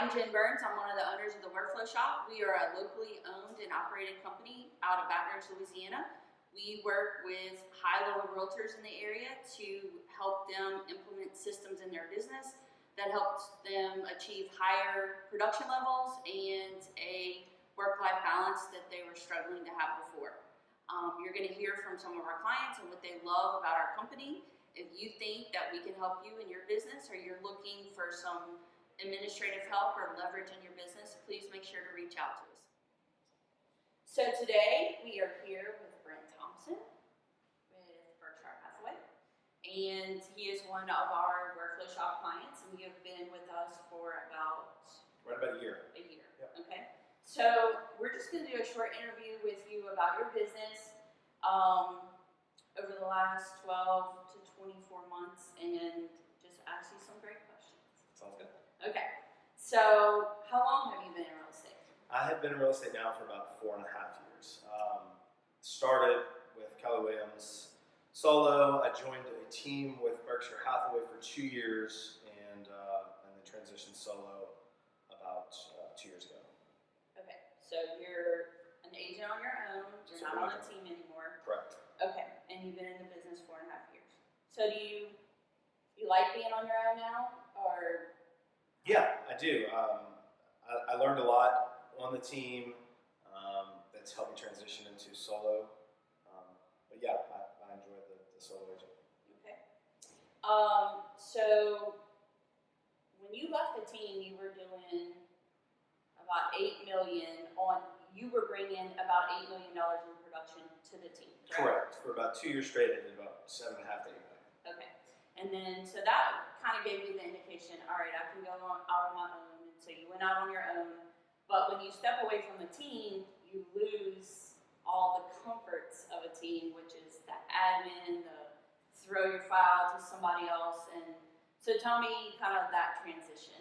I'm Jen Burns. I'm one of the owners of the Workflow Shop. We are a locally owned and operated company out of Baton Rouge, Louisiana. We work with high-level realtors in the area to help them implement systems in their business that helps them achieve higher production levels and a work-life balance that they were struggling to have before. You're going to hear from some of our clients and what they love about our company. If you think that we can help you in your business, or you're looking for some administrative help or leverage in your business, please make sure to reach out to us. So today we are here with Brent Thompson with Berkshire Hathaway, and he is one of our Workflow Shop clients, and you have been with us for right about a year. Yep. Okay. So we're just going to do a short interview with you about your business over the last 12 to 24 months, and just ask you some great questions. Sounds good. Okay, so how long have you been in real estate? I have been in real estate now for about 4.5 years. Started with Keller Williams solo. I joined a team with Berkshire Hathaway for 2 years, and then transitioned solo about 2 years ago. Okay, so you're an agent on your own. You're not on a team anymore. Correct. Okay, and you've been in the business 4.5 years. So do you like being on your own now, or? Yeah, I do. I learned a lot on the team that's helped me transition into solo. But yeah, I enjoyed the solo agent. Okay. So when you left the team, you were doing about $8 million you were bringing about $8 million in production to the team. Correct. For about 2 years straight, I did about 7.5 to 8 million. Okay. And then, so that kind of gave you the indication, all right, I can go out on my own. And so you went out on your own. But when you step away from the team, you lose all the comforts of a team, which is the admin, the throw your file to somebody else. And so tell me kind of that transition.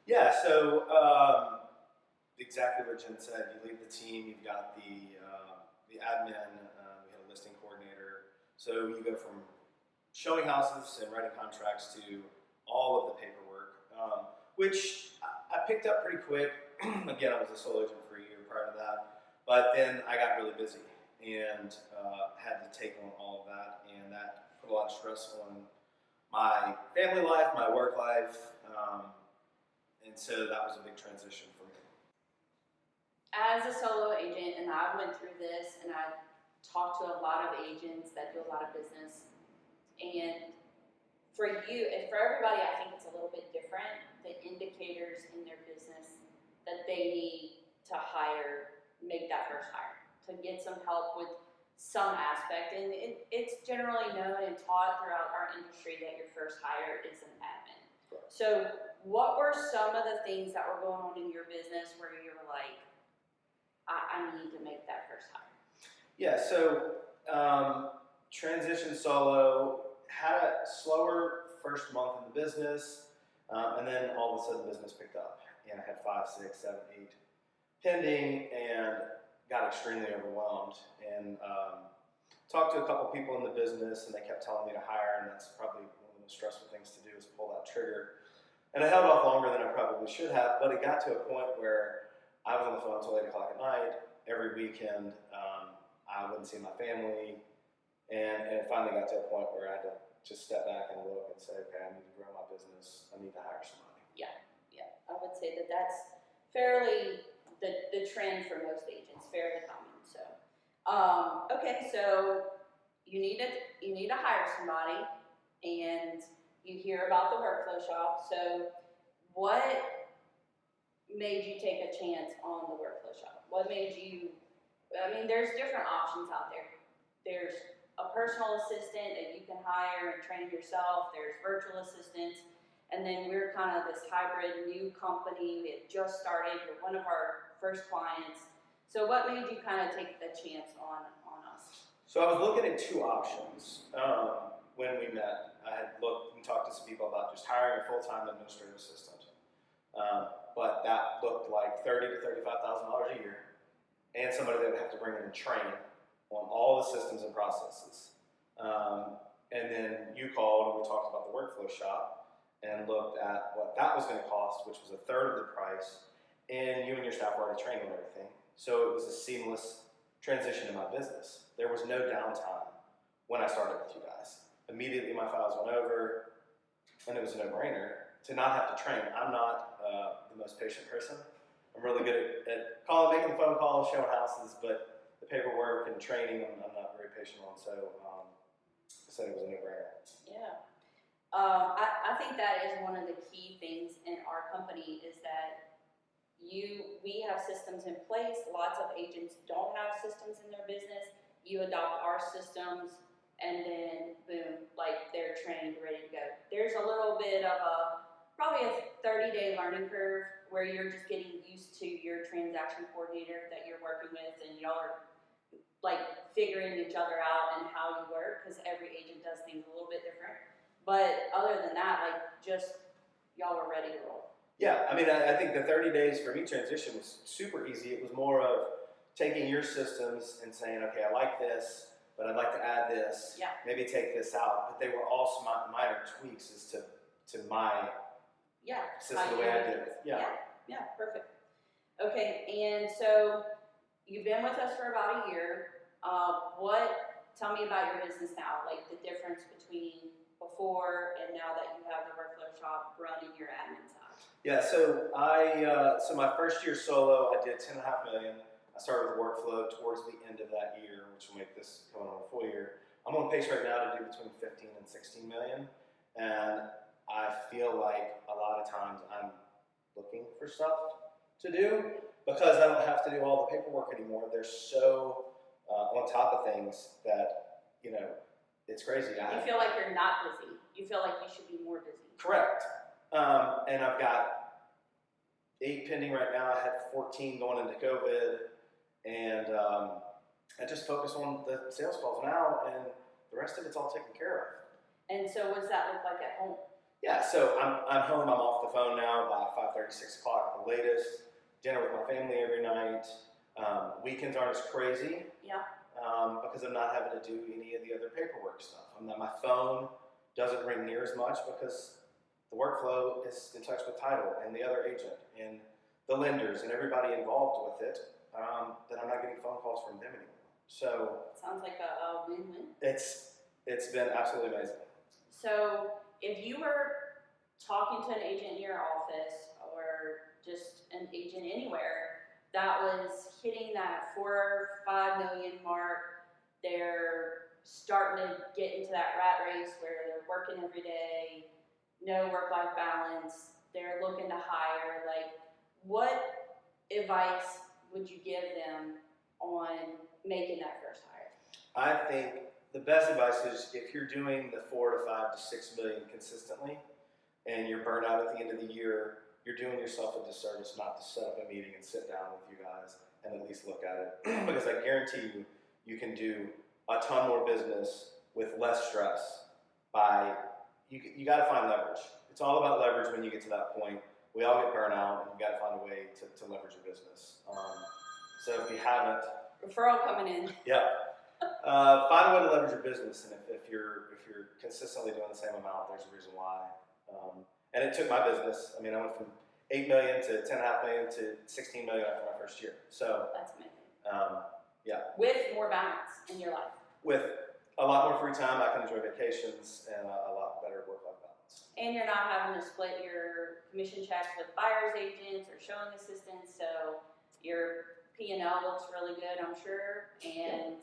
Yeah, so exactly what Jen said. You leave the team, you've got the admin, we had a listing coordinator. So you go from showing houses and writing contracts to all of the paperwork, which I picked up pretty quick. Again, I was a solo agent for a year prior to that, but then I got really busy and had to take on all of that, and that put a lot of stress on my family life, my work life, and so that was a big transition for me. As a solo agent, and I went through this, and I talked to a lot of agents that do a lot of business, and for you, and for everybody, I think it's a little bit different, the indicators in their business that they need to make that first hire, to get some help with some aspect. And it's generally known and taught throughout our industry that your first hire is an admin. Right. So what were some of the things that were going on in your business where you were like, I need to make that first hire? Yeah, so transition solo, had a slower first month in the business, and then all of a sudden business picked up. And I had 5, 6, 7, 8 pending, and got extremely overwhelmed. And talked to a couple people in the business, and they kept telling me to hire, and that's probably one of the most stressful things to do, is pull that trigger. And I held off longer than I probably should have, but it got to a point where I was on the phone until 8 o'clock at night, every weekend. I wouldn't see my family, and it finally got to a point where I had to just step back and look and say, okay, I need to grow my business, I need to hire somebody. Yeah. I would say that that's fairly the trend for most agents, fairly common. So, okay, so you need to hire somebody, and you hear about the Workflow Shop. So, what made you take a chance on the Workflow Shop? What made you? I mean, there's different options out there. There's a personal assistant that you can hire and train yourself. There's virtual assistants. And then we're kind of this hybrid new company. We had just started. You're one of our first clients. So what made you kind of take the chance on us? So I was looking at 2 options when we met. I had looked and talked to some people about just hiring a full-time administrative assistant. But that looked like $30,000 to $35,000 a year, and somebody that would have to bring in and train on all the systems and processes. And then you called and we talked about the Workflow Shop, and looked at what that was going to cost, which was a third of the price, and you and your staff were already trained on everything. So it was a seamless transition to my business. There was no downtime when I started with you guys. Immediately my files went over, and it was a no-brainer to not have to train. I'm not the most patient person. I'm really good at calling, making phone calls, showing houses, but the paperwork and training I'm not very patient on, so I said it was a no-brainer. Yeah. I think that is one of the key things in our company is that we have systems in place. Lots of agents don't have systems in their business. You adopt our systems, and then boom, like they're trained, ready to go. There's a little bit of probably a 30-day learning curve where you're just getting used to your transaction coordinator that you're working with, and y'all are like figuring each other out and how you work, because every agent does things a little bit different. But other than that, like just y'all were ready to roll. Yeah, I mean, I think the 30 days for me transition was super easy. It was more of taking your systems and saying, okay, I like this, but I'd like to add this, Yeah. maybe take this out. But they were all minor tweaks as to my system, the way I did it. Yeah, perfect. Okay, and so you've been with us for about a year. Tell me about your business now, like the difference between before and now that you have the workflow shop running your admin side. Yeah, so so my first year solo, I did 10.5 million. I started with workflow towards the end of that year, which will make this going on a full year. I'm on pace right now to do between 15 and 16 million, and I feel like a lot of times I'm looking for stuff to do because I don't have to do all the paperwork anymore. They're so on top of things that, it's crazy. You feel like you're not busy. You feel like you should be more busy. Correct. And I've got 8 pending right now. I had 14 going into COVID, and I just focus on the sales calls now, and the rest of it's all taken care of. And so what does that look like at home? Yeah, so I'm home. I'm off the phone now by 5:30, 6 o'clock at the latest. Dinner with my family every night. Weekends aren't as crazy. Yeah. Because I'm not having to do any of the other paperwork stuff. My phone doesn't ring near as much because the workflow is in touch with title and the other agent and the lenders and everybody involved with it, that I'm not getting phone calls from them anymore. So sounds like a win-win. It's been absolutely amazing. So if you were talking to an agent in your office or just an agent anywhere that was hitting that 4 or 5 million mark, they're starting to get into that rat race where they're working every day, no work-life balance, they're looking to hire, like what advice would you give them on making that first hire? I think the best advice is if you're doing the 4 to 5 to 6 million consistently and you're burnt out at the end of the year, you're doing yourself a disservice not to set up a meeting and sit down with you guys and at least look at it. Because I guarantee you can do a ton more business with less stress by, you got to find leverage. It's all about leverage when you get to that point. We all get burnt out, and you got to find a way to leverage your business. So if you haven't, referral coming in. Yeah. Find a way to leverage your business, and if you're consistently doing the same amount, there's a reason why. And it took my business. I mean, I went from 8 million to 10.5 million to 16 million after my first year. So that's amazing. Yeah. With more balance in your life. With a lot more free time, I can enjoy vacations and a lot better work-life balance. And you're not having to split your commission checks with buyer's agents or showing assistants, so your P&L looks really good, I'm sure, and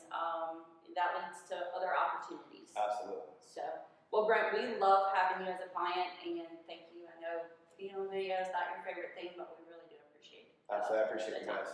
that leads to other opportunities. Absolutely. So, well, Brent, we love having you as a client, and thank you. I know being on video is not your favorite thing, but we really do appreciate it. Absolutely, I appreciate you guys.